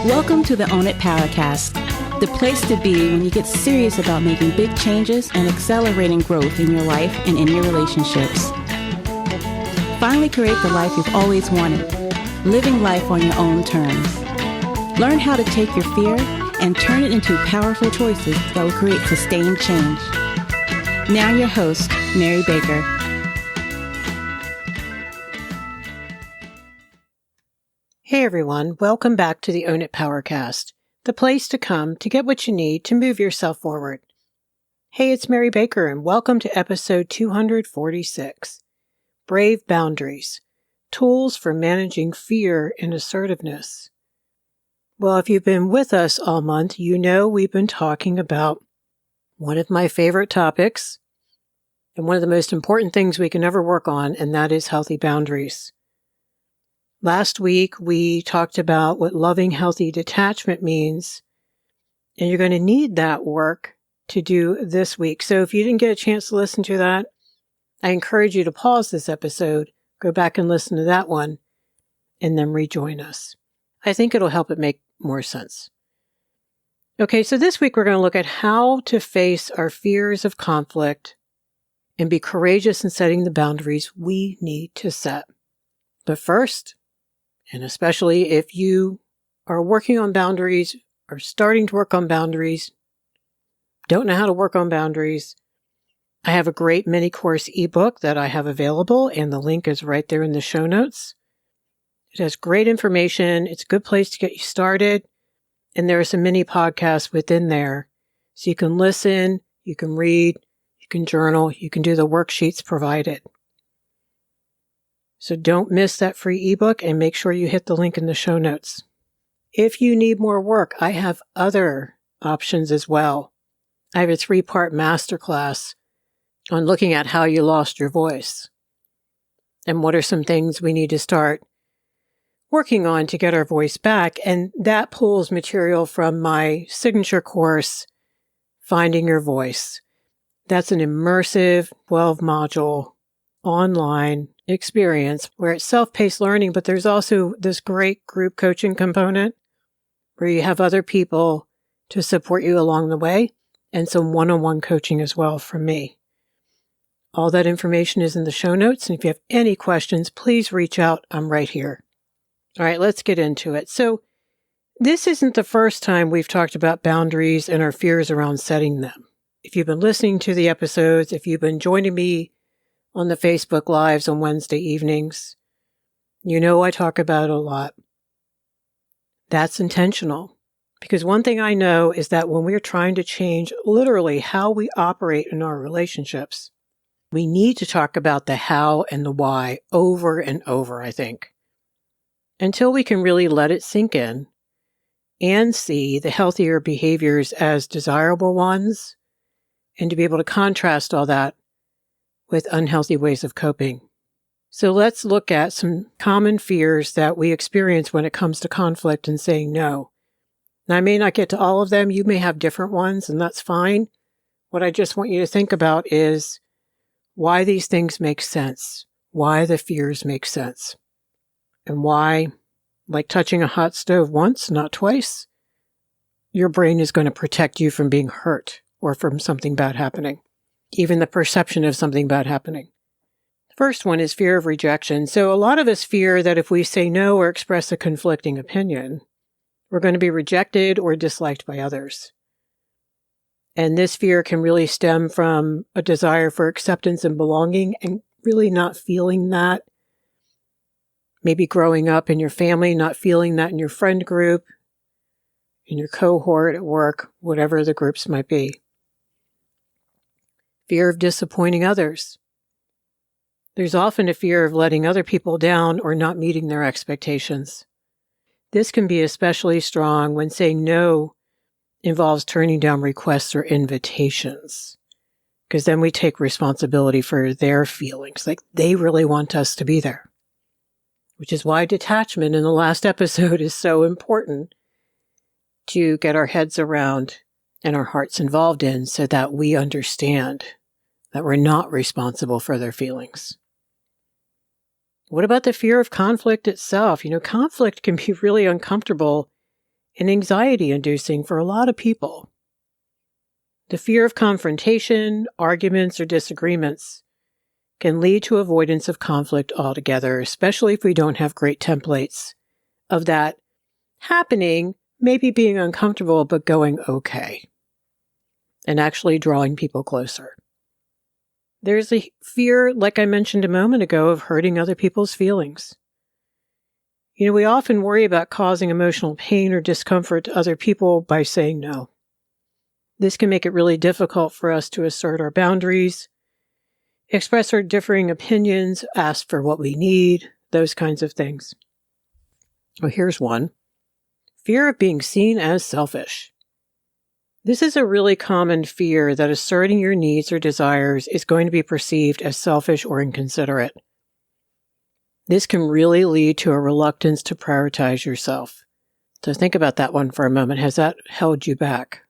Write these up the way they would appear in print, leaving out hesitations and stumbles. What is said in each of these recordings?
Welcome to the Own It Powercast, the place to be when you get serious about making big changes and accelerating growth in your life and in your relationships. Finally create the life you've always wanted, living life on your own terms. Learn how to take your fear and turn it into powerful choices that will create sustained change. Now your host, Mary Baker. Hey everyone, welcome back to the Own It Powercast, the place to come to get what you need to move yourself forward. Hey, it's Mary Baker and welcome to episode 246, Brave Boundaries, Tools for Managing Fear and Assertiveness. Well, if you've been with us all month, you know we've been talking about one of my favorite topics and one of the most important things we can ever work on, and that is healthy boundaries. Last week, we talked about what loving, healthy detachment means, and you're going to need that work to do this week. So if you didn't get a chance to listen to that, I encourage you to pause this episode, go back and listen to that one, and then rejoin us. I think it'll help it make more sense. Okay, so this week we're going to look at how to face our fears of conflict and be courageous in setting the boundaries we need to set. But first, and especially if you are working on boundaries or starting to work on boundaries, don't know how to work on boundaries, I have a great mini course ebook that I have available, and the link is right there in the show notes. It has great information. It's a good place to get you started. And there are some mini podcasts within there. So you can listen, you can read, you can journal, you can do the worksheets provided. So don't miss that free ebook and make sure you hit the link in the show notes. If you need more work, I have other options as well. I have a 3-part masterclass on looking at how you lost your voice and what are some things we need to start working on to get our voice back. And that pulls material from my signature course, Finding Your Voice. That's an immersive 12-module online experience where it's self-paced learning, but there's also this great group coaching component where you have other people to support you along the way and some one-on-one coaching as well from me. All that information is in the show notes, and if you have any questions, please reach out. I'm right here. All right, let's get into it. So this isn't the first time we've talked about boundaries and our fears around setting them. If you've been listening to the episodes, if you've been joining me on the Facebook Lives on Wednesday evenings, you know I talk about it a lot. That's intentional. Because one thing I know is that when we're trying to change literally how we operate in our relationships, we need to talk about the how and the why over and over, I think, until we can really let it sink in and see the healthier behaviors as desirable ones, and to be able to contrast all that with unhealthy ways of coping. So let's look at some common fears that we experience when it comes to conflict and saying no. Now, I may not get to all of them. You may have different ones, and that's fine. What I just want you to think about is why these things make sense, why the fears make sense, and why, like touching a hot stove once, not twice, your brain is going to protect you from being hurt or from something bad happening. Even the perception of something bad happening. The first one is fear of rejection. So a lot of us fear that if we say no or express a conflicting opinion, we're going to be rejected or disliked by others. And this fear can really stem from a desire for acceptance and belonging and really not feeling that. Maybe growing up in your family, not feeling that in your friend group, in your cohort at work, whatever the groups might be. Fear of disappointing others. There's often a fear of letting other people down or not meeting their expectations. This can be especially strong when saying no involves turning down requests or invitations, because then we take responsibility for their feelings, like they really want us to be there, which is why detachment in the last episode is so important to get our heads around and our hearts involved in so that we understand that we're not responsible for their feelings. What about the fear of conflict itself? Conflict can be really uncomfortable and anxiety-inducing for a lot of people. The fear of confrontation, arguments, or disagreements can lead to avoidance of conflict altogether, especially if we don't have great templates of that happening, maybe being uncomfortable, but going okay, and actually drawing people closer. There's a fear, like I mentioned a moment ago, of hurting other people's feelings. We often worry about causing emotional pain or discomfort to other people by saying no. This can make it really difficult for us to assert our boundaries, express our differing opinions, ask for what we need, those kinds of things. Well, here's one. Fear of being seen as selfish. This is a really common fear that asserting your needs or desires is going to be perceived as selfish or inconsiderate. This can really lead to a reluctance to prioritize yourself. So think about that one for a moment. Has that held you back?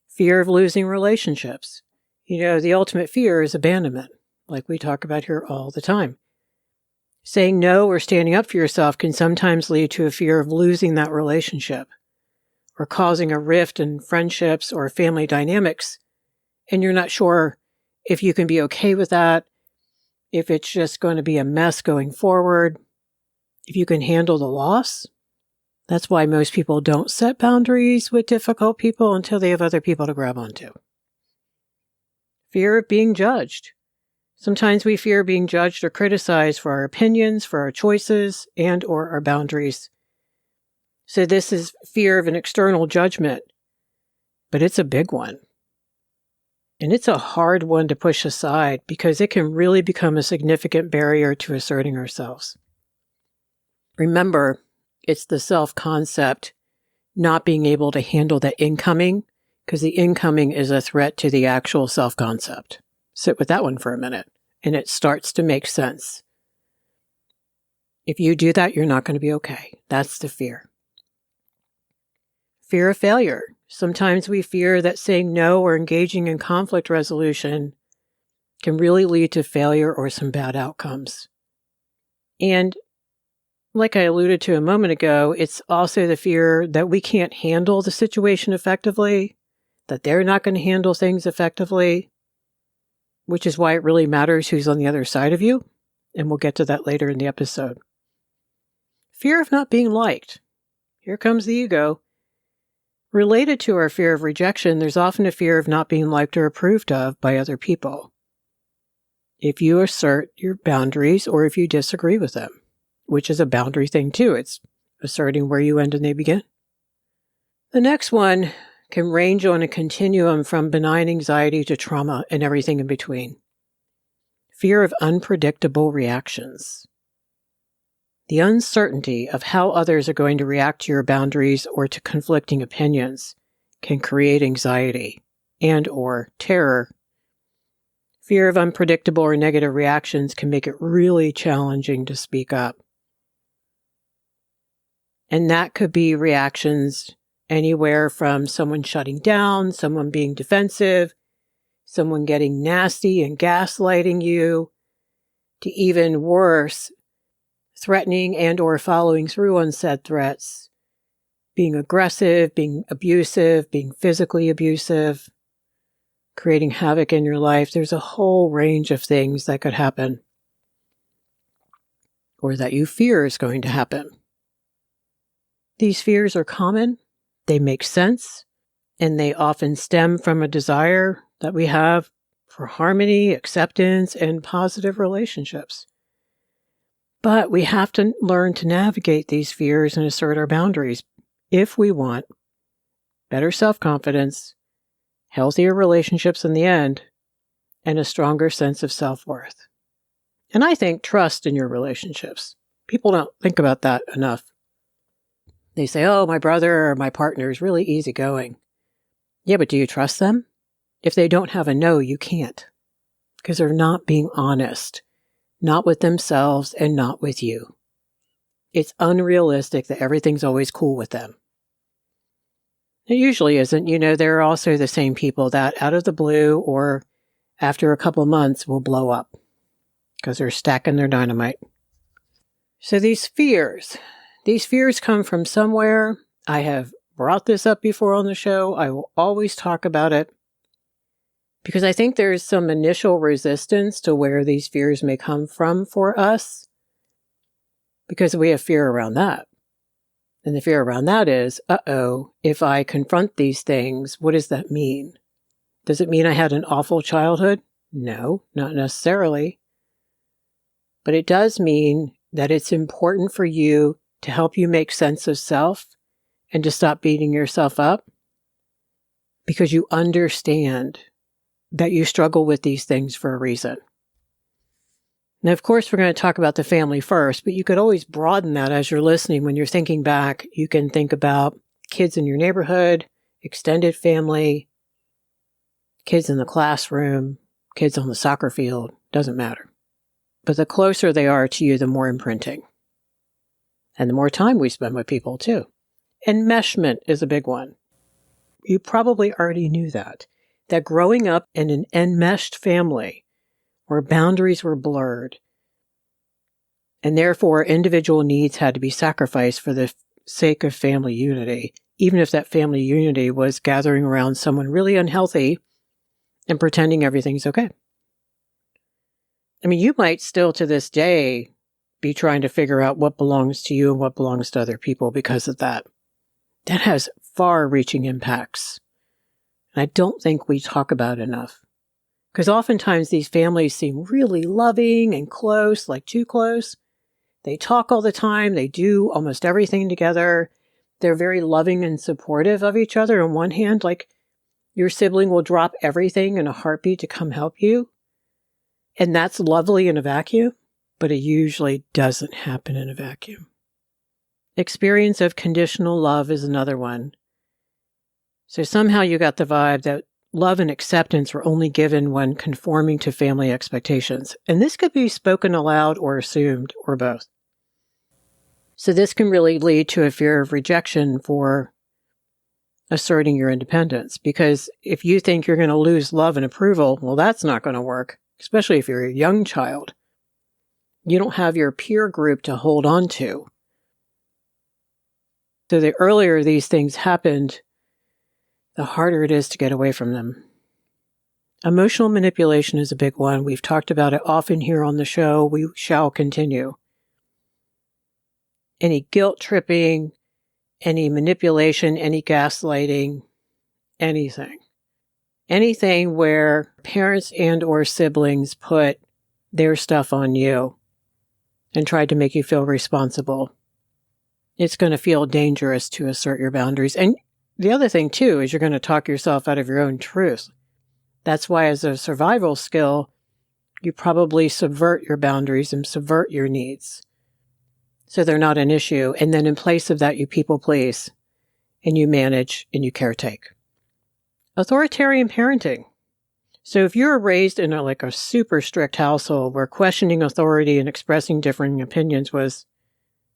Fear of losing relationships. The ultimate fear is abandonment, like we talk about here all the time. Saying no or standing up for yourself can sometimes lead to a fear of losing that relationship or causing a rift in friendships or family dynamics, and you're not sure if you can be okay with that, if it's just going to be a mess going forward, if you can handle the loss. That's why most people don't set boundaries with difficult people until they have other people to grab onto. Fear of being judged. Sometimes we fear being judged or criticized for our opinions, for our choices, and or our boundaries. So this is fear of an external judgment, but it's a big one. And it's a hard one to push aside because it can really become a significant barrier to asserting ourselves. Remember, it's the self-concept not being able to handle the incoming, because the incoming is a threat to the actual self-concept. Sit with that one for a minute, and it starts to make sense. If you do that, you're not going to be okay. That's the fear. Fear of failure. Sometimes we fear that saying no or engaging in conflict resolution can really lead to failure or some bad outcomes. And like I alluded to a moment ago, it's also the fear that we can't handle the situation effectively, that they're not going to handle things effectively, which is why it really matters who's on the other side of you. And we'll get to that later in the episode. Fear of not being liked. Here comes the ego. Related to our fear of rejection, there's often a fear of not being liked or approved of by other people. If you assert your boundaries or if you disagree with them, which is a boundary thing too. It's asserting where you end and they begin. The next one can range on a continuum from benign anxiety to trauma and everything in between. Fear of unpredictable reactions. The uncertainty of how others are going to react to your boundaries or to conflicting opinions can create anxiety and or terror. Fear of unpredictable or negative reactions can make it really challenging to speak up. And that could be reactions anywhere from someone shutting down, someone being defensive, someone getting nasty and gaslighting you, to even worse, threatening and or following through on said threats, being aggressive, being abusive, being physically abusive, creating havoc in your life. There's a whole range of things that could happen or that you fear is going to happen. These fears are common, they make sense, and they often stem from a desire that we have for harmony, acceptance, and positive relationships. But we have to learn to navigate these fears and assert our boundaries if we want better self-confidence, healthier relationships in the end, and a stronger sense of self-worth. And I think trust in your relationships. People don't think about that enough. They say, oh, my brother or my partner is really easygoing. Yeah, but do you trust them? If they don't have a no, you can't. Because they're not being honest. Not with themselves and not with you. It's unrealistic that everything's always cool with them. It usually isn't. There are also the same people that out of the blue or after a couple months will blow up because they're stacking their dynamite. So these fears come from somewhere. I have brought this up before on the show. I will always talk about it because I think there's some initial resistance to where these fears may come from for us because we have fear around that. And the fear around that is, if I confront these things, what does that mean? Does it mean I had an awful childhood? No, not necessarily. But it does mean that it's important for you to help you make sense of self and to stop beating yourself up because you understand that you struggle with these things for a reason. Now, of course, we're going to talk about the family first, but you could always broaden that as you're listening. When you're thinking back, you can think about kids in your neighborhood, extended family, kids in the classroom, kids on the soccer field, doesn't matter. But the closer they are to you, the more imprinting. And the more time we spend with people, too. Enmeshment is a big one. You probably already knew that growing up in an enmeshed family where boundaries were blurred, and therefore individual needs had to be sacrificed for the sake of family unity, even if that family unity was gathering around someone really unhealthy and pretending everything's okay. I mean, you might still to this day be trying to figure out what belongs to you and what belongs to other people because of that. That has far-reaching impacts. And I don't think we talk about it enough. Because oftentimes these families seem really loving and close, like too close. They talk all the time. They do almost everything together. They're very loving and supportive of each other. On one hand, like your sibling will drop everything in a heartbeat to come help you. And that's lovely in a vacuum, but it usually doesn't happen in a vacuum. Experience of conditional love is another one. So somehow you got the vibe that love and acceptance were only given when conforming to family expectations. And this could be spoken aloud or assumed or both. So this can really lead to a fear of rejection for asserting your independence. Because if you think you're going to lose love and approval, well, that's not going to work, especially if you're a young child. You don't have your peer group to hold on to. So the earlier these things happened, the harder it is to get away from them. Emotional manipulation is a big one. We've talked about it often here on the show. We shall continue. Any guilt tripping, any manipulation, any gaslighting, anything. Anything where parents and or siblings put their stuff on you and tried to make you feel responsible. It's going to feel dangerous to assert your boundaries. And the other thing, too, is you're going to talk yourself out of your own truth. That's why, as a survival skill, you probably subvert your boundaries and subvert your needs so they're not an issue. And then in place of that, you people please, and you manage, and you caretake. Authoritarian parenting. So if you're raised in a super strict household where questioning authority and expressing differing opinions was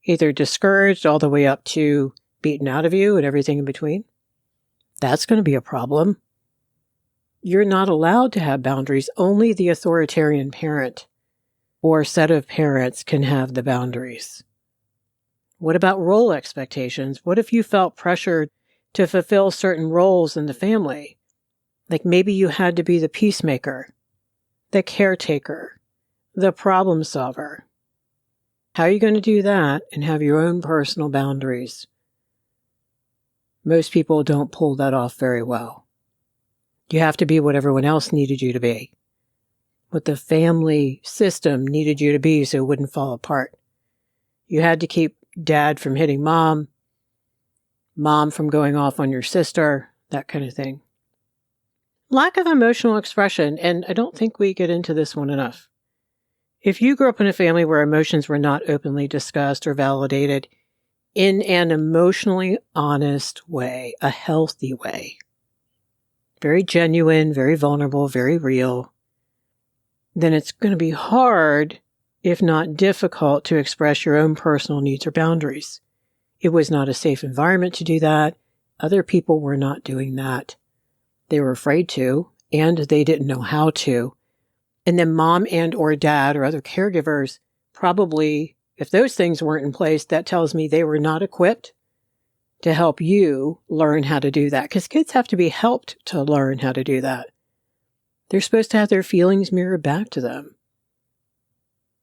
either discouraged all the way up to beaten out of you and everything in between, that's going to be a problem. You're not allowed to have boundaries. Only the authoritarian parent or set of parents can have the boundaries. What about role expectations? What if you felt pressured to fulfill certain roles in the family? Like maybe you had to be the peacemaker, the caretaker, the problem solver. How are you going to do that and have your own personal boundaries? Most people don't pull that off very well. You have to be what everyone else needed you to be, what the family system needed you to be so it wouldn't fall apart. You had to keep dad from hitting mom from going off on your sister, that kind of thing. Lack of emotional expression, and I don't think we get into this one enough. If you grew up in a family where emotions were not openly discussed or validated in an emotionally honest way, a healthy way, very genuine, very vulnerable, very real, then it's going to be hard, if not difficult, to express your own personal needs or boundaries. It was not a safe environment to do that. Other people were not doing that. They were afraid to, and they didn't know how to. And then mom and or dad or other caregivers probably, if those things weren't in place, that tells me they were not equipped to help you learn how to do that, because kids have to be helped to learn how to do that. They're supposed to have their feelings mirrored back to them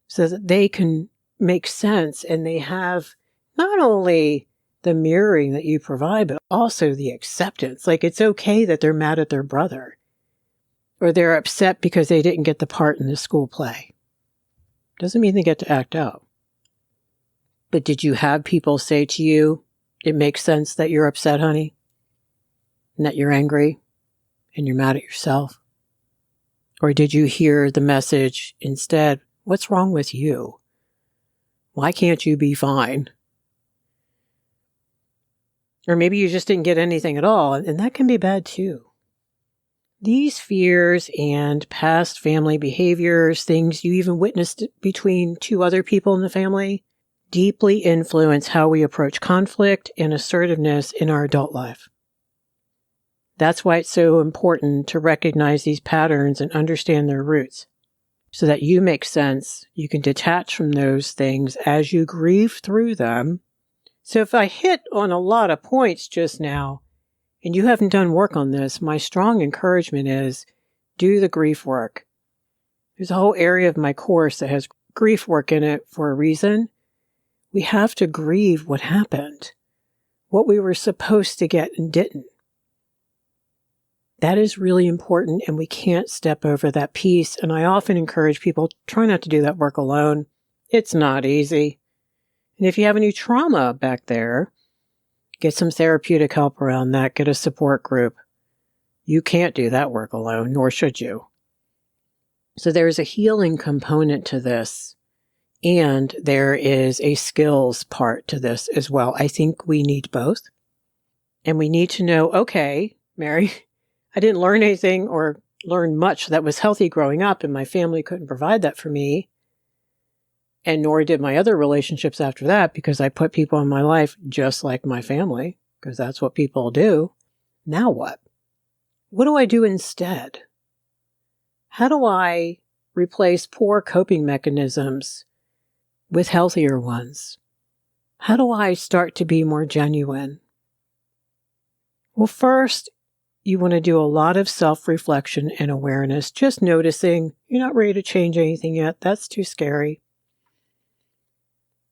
so that they can make sense, and they have not only the mirroring that you provide, but also the acceptance. Like, it's okay that they're mad at their brother, or they're upset because they didn't get the part in the school play. Doesn't mean they get to act out. But did you have people say to you, it makes sense that you're upset, honey, and that you're angry, and you're mad at yourself? Or did you hear the message instead, what's wrong with you? Why can't you be fine? Or maybe you just didn't get anything at all, and that can be bad too. These fears and past family behaviors, things you even witnessed between two other people in the family, deeply influence how we approach conflict and assertiveness in our adult life. That's why it's so important to recognize these patterns and understand their roots, so that you make sense. You can detach from those things as you grieve through them. So if I hit on a lot of points just now, and you haven't done work on this, my strong encouragement is do the grief work. There's a whole area of my course that has grief work in it for a reason. We have to grieve what happened, what we were supposed to get and didn't. That is really important, and we can't step over that piece. And I often encourage people, try not to do that work alone. It's not easy. And if you have any trauma back there, get some therapeutic help around that. Get a support group. You can't do that work alone, nor should you. So there's a healing component to this, and there is a skills part to this as well. I think we need both. And we need to know, okay, Mary, I didn't learn anything or learn much that was healthy growing up, and my family couldn't provide that for me. And nor did my other relationships after that, because I put people in my life just like my family, because that's what people do. Now what? What do I do instead? How do I replace poor coping mechanisms with healthier ones? How do I start to be more genuine? Well, first, you want to do a lot of self-reflection and awareness, just noticing you're not ready to change anything yet. That's too scary.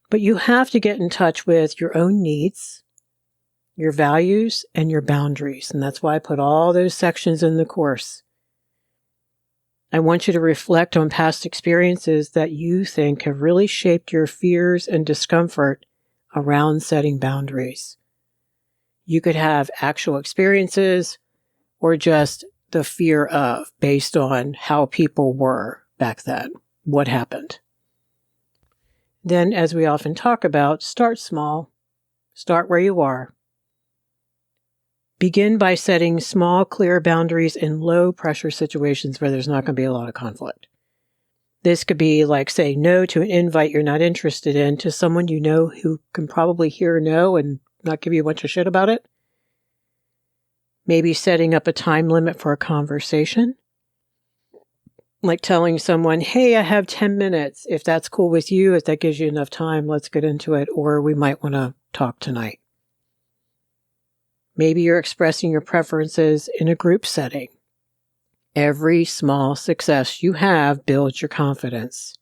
But you have to get in touch with your own needs, your values, and your boundaries. And that's why I put all those sections in the course. I want you to reflect on past experiences that you think have really shaped your fears and discomfort around setting boundaries. You could have actual experiences or just the fear of, based on how people were back then, what happened. Then, as we often talk about, start small. Start where you are. Begin by setting small, clear boundaries in low-pressure situations where there's not going to be a lot of conflict. This could be like saying no to an invite you're not interested in to someone you know who can probably hear no and not give you a bunch of shit about it. Maybe setting up a time limit for a conversation. Like telling someone, hey, I have 10 minutes. If that's cool with you, if that gives you enough time, let's get into it. Or we might want to talk tonight. Maybe you're expressing your preferences in a group setting. Every small success you have builds your confidence.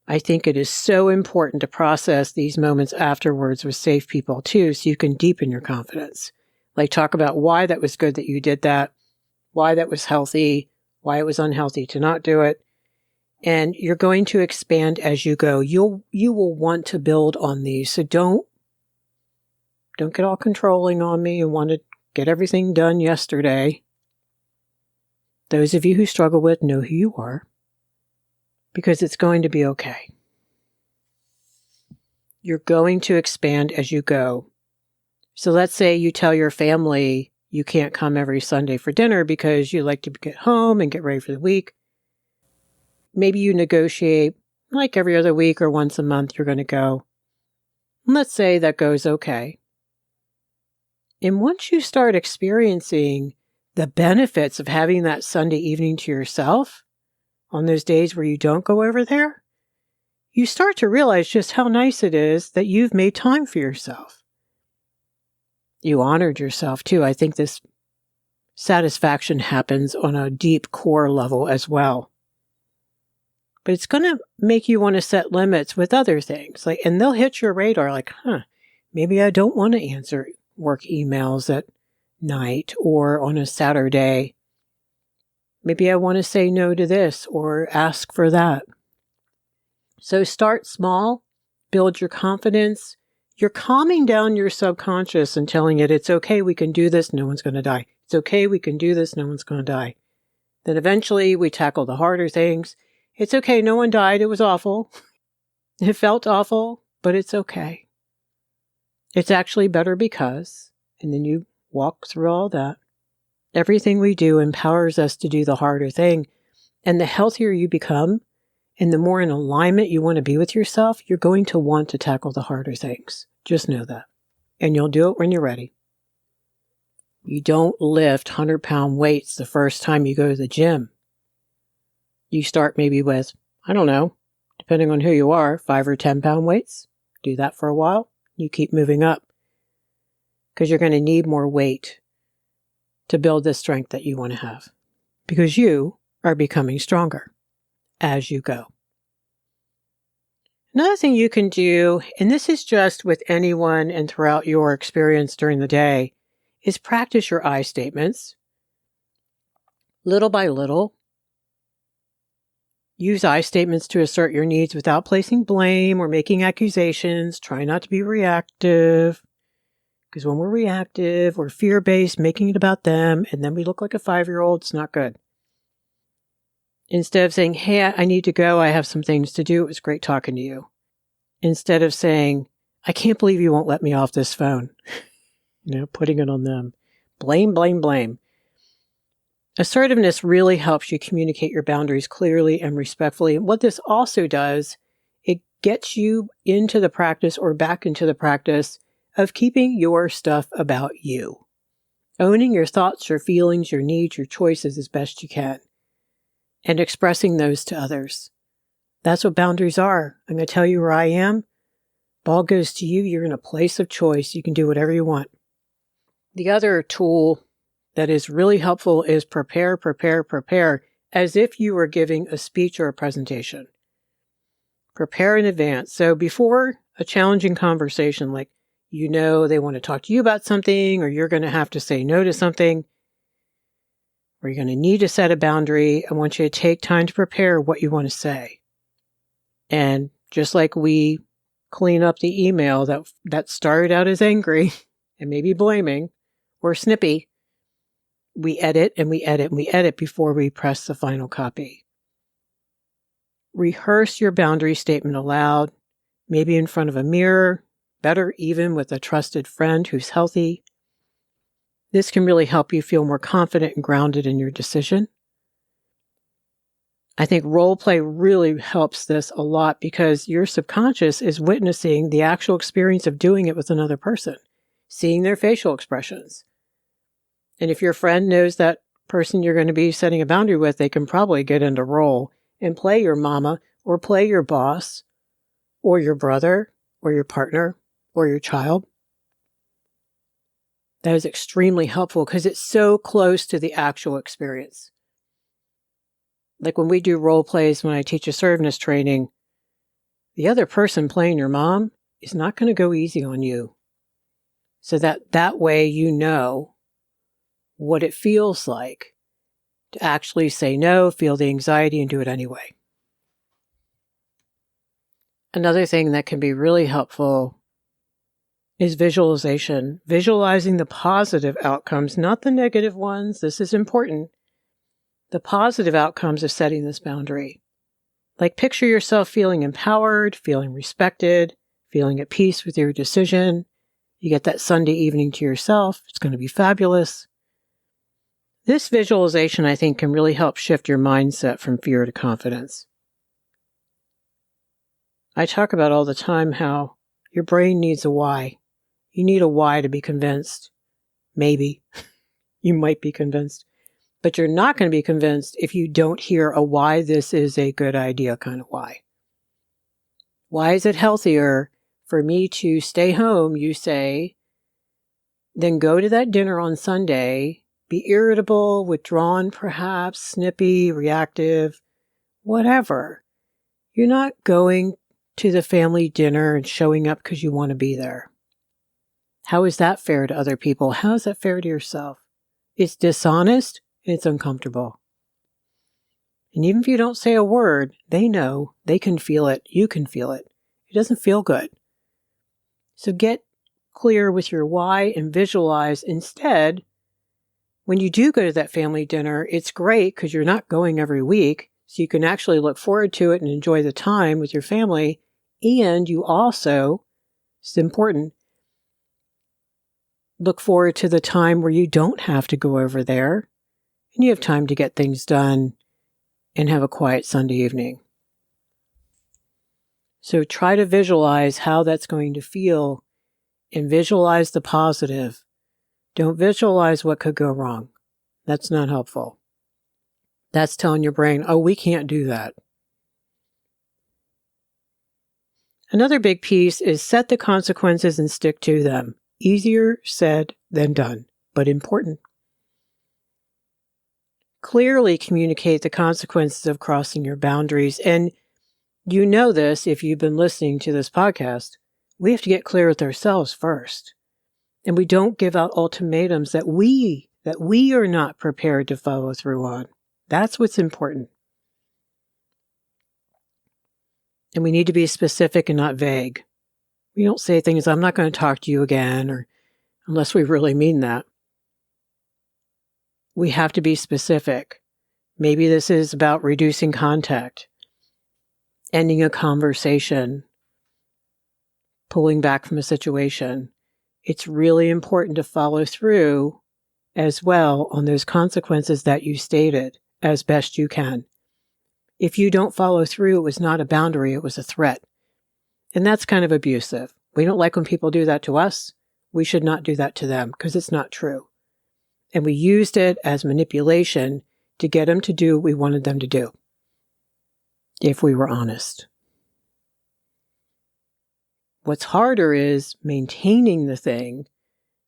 I think it is so important to process these moments afterwards with safe people too, so you can deepen your confidence. Like talk about why that was good that you did that, why that was healthy, why it was unhealthy to not do it. And you're going to expand as you go. You will want to build on these. So don't get all controlling on me and want to get everything done yesterday. Those of you who struggle with know who you are, because it's going to be okay. You're going to expand as you go. So let's say you tell your family you can't come every Sunday for dinner because you like to get home and get ready for the week. Maybe you negotiate like every other week or once a month you're going to go. And let's say that goes okay. And once you start experiencing the benefits of having that Sunday evening to yourself on those days where you don't go over there, you start to realize just how nice it is that you've made time for yourself. You honored yourself too. I think this satisfaction happens on a deep core level as well. But it's going to make you want to set limits with other things. And they'll hit your radar maybe I don't want to answer work emails at night or on a Saturday. Maybe I want to say no to this or ask for that. So start small, build your confidence. You're calming down your subconscious and telling it, it's okay, we can do this, no one's going to die. It's okay, we can do this, no one's going to die. Then eventually we tackle the harder things. It's okay, no one died, it was awful. It felt awful, but it's okay. It's actually better because, and then you walk through all that. Everything we do empowers us to do the harder thing. And the healthier you become, and the more in alignment you want to be with yourself, you're going to want to tackle the harder things. Just know that. And you'll do it when you're ready. You don't lift 100-pound weights the first time you go to the gym. You start maybe with, I don't know, depending on who you are, 5 or 10-pound weights. Do that for a while. You keep moving up. Because you're going to need more weight to build the strength that you want to have. Because you are becoming stronger as you go. Another thing you can do, and this is just with anyone and throughout your experience during the day, is practice your I statements. Little by little, use I statements to assert your needs without placing blame or making accusations. Try not to be reactive. Because when we're reactive or fear-based, making it about them, and then we look like a 5-year-old, it's not good. Instead of saying, hey, I need to go, I have some things to do, it was great talking to you. Instead of saying, I can't believe you won't let me off this phone. Putting it on them. Blame, blame, blame. Assertiveness really helps you communicate your boundaries clearly and respectfully. And what this also does, it gets you into the practice or back into the practice of keeping your stuff about you. Owning your thoughts, your feelings, your needs, your choices as best you can. And expressing those to others. That's what boundaries are. I'm going to tell you where I am. Ball goes to you. You're in a place of choice. You can do whatever you want. The other tool that is really helpful is prepare, as if you were giving a speech or a presentation. Prepare in advance. So before a challenging conversation, they want to talk to you about something, or you're going to have to say no to something, or you're going to need to set a boundary, I want you to take time to prepare what you want to say. And just like we clean up the email that started out as angry and maybe blaming or snippy, we edit and we edit and we edit before we press the final copy. Rehearse your boundary statement aloud, maybe in front of a mirror, better even with a trusted friend who's healthy. This can really help you feel more confident and grounded in your decision. I think role play really helps this a lot because your subconscious is witnessing the actual experience of doing it with another person, seeing their facial expressions. And if your friend knows that person you're going to be setting a boundary with, they can probably get into role and play your mama or play your boss or your brother or your partner or your child. That is extremely helpful because it's so close to the actual experience. Like when we do role plays, when I teach assertiveness training, the other person playing your mom is not going to go easy on you. So that way you know what it feels like to actually say no, feel the anxiety, and do it anyway. Another thing that can be really helpful is visualization. Visualizing the positive outcomes, not the negative ones. This is important. The positive outcomes of setting this boundary. Like picture yourself feeling empowered, feeling respected, feeling at peace with your decision. You get that Sunday evening to yourself. It's going to be fabulous. This visualization, I think, can really help shift your mindset from fear to confidence. I talk about all the time how your brain needs a why. You need a why to be convinced. Maybe. You might be convinced. But you're not going to be convinced if you don't hear a why this is a good idea kind of why. Why is it healthier for me to stay home, you say, then go to that dinner on Sunday, be irritable, withdrawn perhaps, snippy, reactive, whatever. You're not going to the family dinner and showing up because you want to be there. How is that fair to other people? How is that fair to yourself? It's dishonest and it's uncomfortable. And even if you don't say a word, they know, they can feel it, you can feel it. It doesn't feel good. So get clear with your why and visualize instead, when you do go to that family dinner, it's great because you're not going every week. So you can actually look forward to it and enjoy the time with your family. And you also, it's important, look forward to the time where you don't have to go over there and you have time to get things done and have a quiet Sunday evening. So try to visualize how that's going to feel and visualize the positive. Don't visualize what could go wrong. That's not helpful. That's telling your brain, oh, we can't do that. Another big piece is set the consequences and stick to them. Easier said than done, but important. Clearly communicate the consequences of crossing your boundaries. And you know this if you've been listening to this podcast. We have to get clear with ourselves first. And we don't give out ultimatums that we are not prepared to follow through on. That's what's important. And we need to be specific and not vague. We don't say things, I'm not going to talk to you again, or unless we really mean that. We have to be specific. Maybe this is about reducing contact, ending a conversation, pulling back from a situation. It's really important to follow through as well on those consequences that you stated as best you can. If you don't follow through, it was not a boundary, it was a threat. And that's kind of abusive. We don't like when people do that to us. We should not do that to them because it's not true. And we used it as manipulation to get them to do what we wanted them to do, if we were honest. What's harder is maintaining the thing,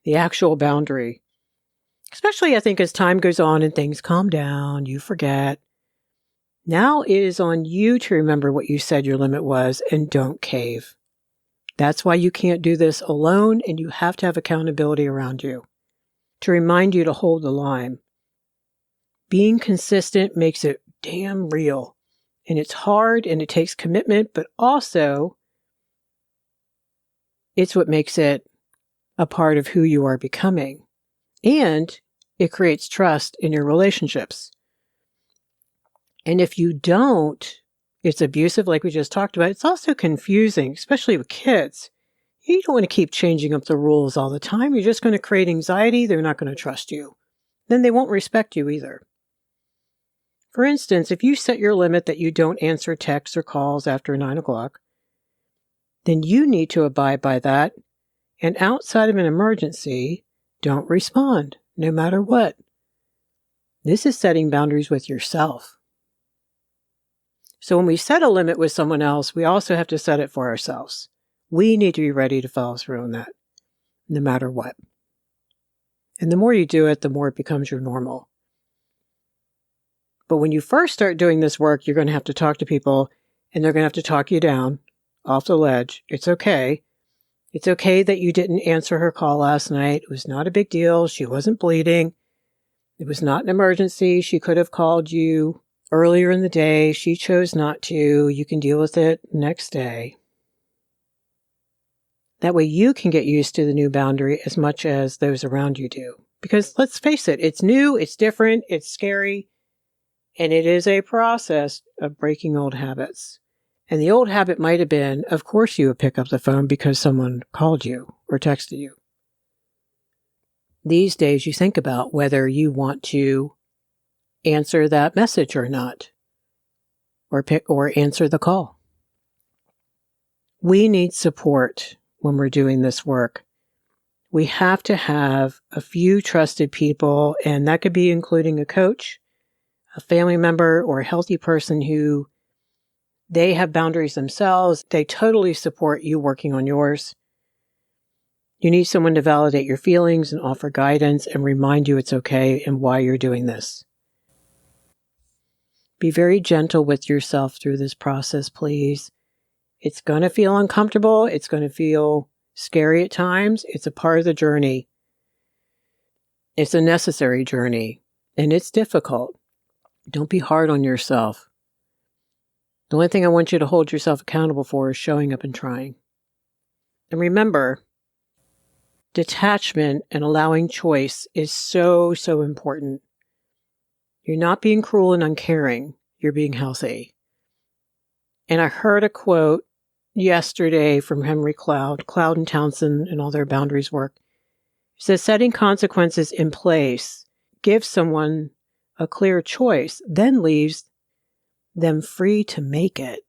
the actual boundary. Especially, I think, as time goes on and things calm down, you forget. Now it is on you to remember what you said your limit was and don't cave. That's why you can't do this alone, and you have to have accountability around you to remind you to hold the line. Being consistent makes it damn real. And it's hard and it takes commitment, but also it's what makes it a part of who you are becoming. And it creates trust in your relationships. And if you don't, it's abusive, like we just talked about. It's also confusing, especially with kids. You don't want to keep changing up the rules all the time. You're just going to create anxiety. They're not going to trust you. Then they won't respect you either. For instance, if you set your limit that you don't answer texts or calls after 9 o'clock, then you need to abide by that. And outside of an emergency, don't respond, no matter what. This is setting boundaries with yourself. So when we set a limit with someone else, we also have to set it for ourselves. We need to be ready to follow through on that, no matter what. And the more you do it, the more it becomes your normal. But when you first start doing this work, you're going to have to talk to people, and they're going to have to talk you down off the ledge. It's okay. It's okay that you didn't answer her call last night. It was not a big deal. She wasn't bleeding. It was not an emergency. She could have called you earlier in the day. She chose not to. You can deal with it next day. That way you can get used to the new boundary as much as those around you do. Because let's face it, it's new, it's different, it's scary, and it is a process of breaking old habits. And the old habit might have been, of course you would pick up the phone because someone called you or texted you. These days you think about whether you want to answer that message or not, or answer the call. We need support when we're doing this work. We have to have a few trusted people, and that could be including a coach, a family member, or a healthy person who they have boundaries themselves. They totally support you working on yours. You need someone to validate your feelings and offer guidance and remind you it's okay and why you're doing this. Be very gentle with yourself through this process, please. It's going to feel uncomfortable. It's going to feel scary at times. It's a part of the journey. It's a necessary journey, and it's difficult. Don't be hard on yourself. The only thing I want you to hold yourself accountable for is showing up and trying. And remember, detachment and allowing choice is so, so important. You're not being cruel and uncaring. You're being healthy. And I heard a quote yesterday from Henry Cloud and Townsend and all their boundaries work. It says, setting consequences in place gives someone a clear choice, then leaves them free to make it.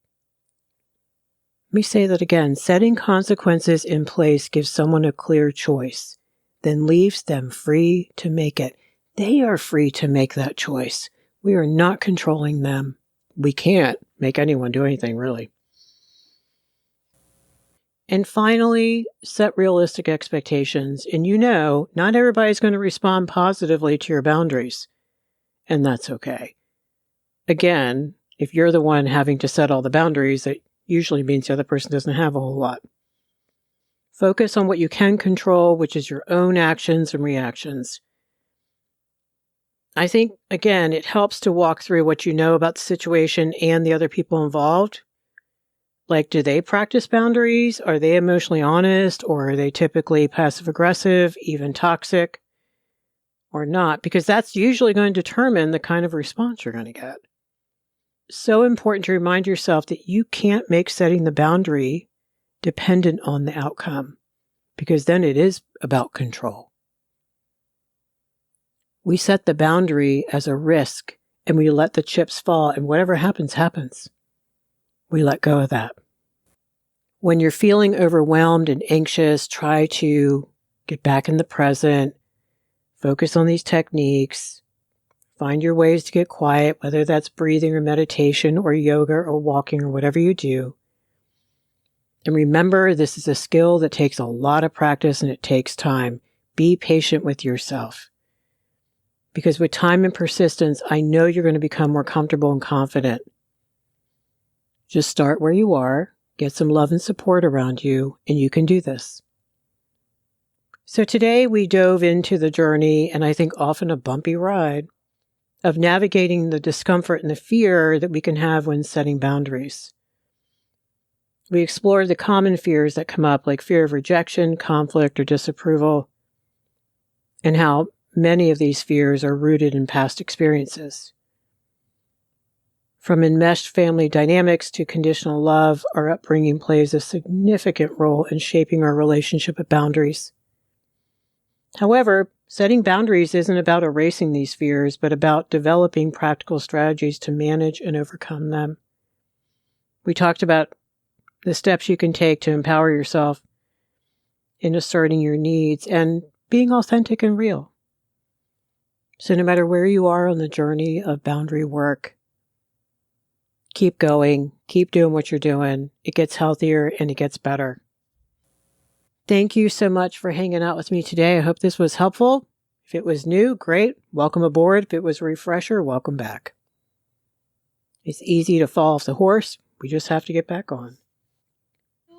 Let me say that again. Setting consequences in place gives someone a clear choice, then leaves them free to make it. They are free to make that choice. We are not controlling them. We can't make anyone do anything, really. And finally, set realistic expectations. And not everybody's going to respond positively to your boundaries. And that's okay. Again, if you're the one having to set all the boundaries, that usually means the other person doesn't have a whole lot. Focus on what you can control, which is your own actions and reactions. I think, again, it helps to walk through what you know about the situation and the other people involved. Like, do they practice boundaries? Are they emotionally honest? Or are they typically passive-aggressive, even toxic, or not? Because that's usually going to determine the kind of response you're going to get. So important to remind yourself that you can't make setting the boundary dependent on the outcome, because then it is about control. We set the boundary as a risk, and we let the chips fall, and whatever happens, happens. We let go of that. When you're feeling overwhelmed and anxious, try to get back in the present, focus on these techniques, find your ways to get quiet, whether that's breathing or meditation or yoga or walking or whatever you do. And remember, this is a skill that takes a lot of practice and it takes time. Be patient with yourself. Because with time and persistence, I know you're going to become more comfortable and confident. Just start where you are, get some love and support around you, and you can do this. So today we dove into the journey, and I think often a bumpy ride, of navigating the discomfort and the fear that we can have when setting boundaries. We explored the common fears that come up, like fear of rejection, conflict, or disapproval, and how many of these fears are rooted in past experiences. From enmeshed family dynamics to conditional love, our upbringing plays a significant role in shaping our relationship with boundaries. However, setting boundaries isn't about erasing these fears, but about developing practical strategies to manage and overcome them. We talked about the steps you can take to empower yourself in asserting your needs and being authentic and real. So no matter where you are on the journey of boundary work, keep going, keep doing what you're doing. It gets healthier and it gets better. Thank you so much for hanging out with me today. I hope this was helpful. If it was new, great. Welcome aboard. If it was a refresher, welcome back. It's easy to fall off the horse. We just have to get back on.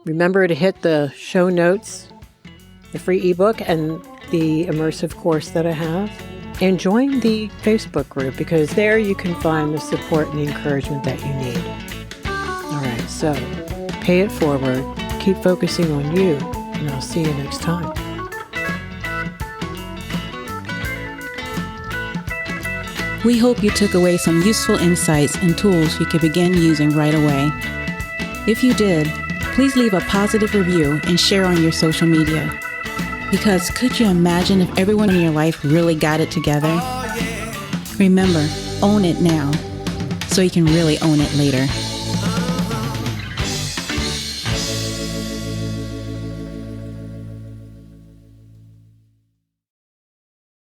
Remember to hit the show notes, the free ebook, and the immersive course that I have. And join the Facebook group, because there you can find the support and the encouragement that you need. All right, so pay it forward, keep focusing on you, and I'll see you next time. We hope you took away some useful insights and tools you can begin using right away. If you did, please leave a positive review and share on your social media. Because could you imagine if everyone in your life really got it together? Remember, own it now, so you can really own it later.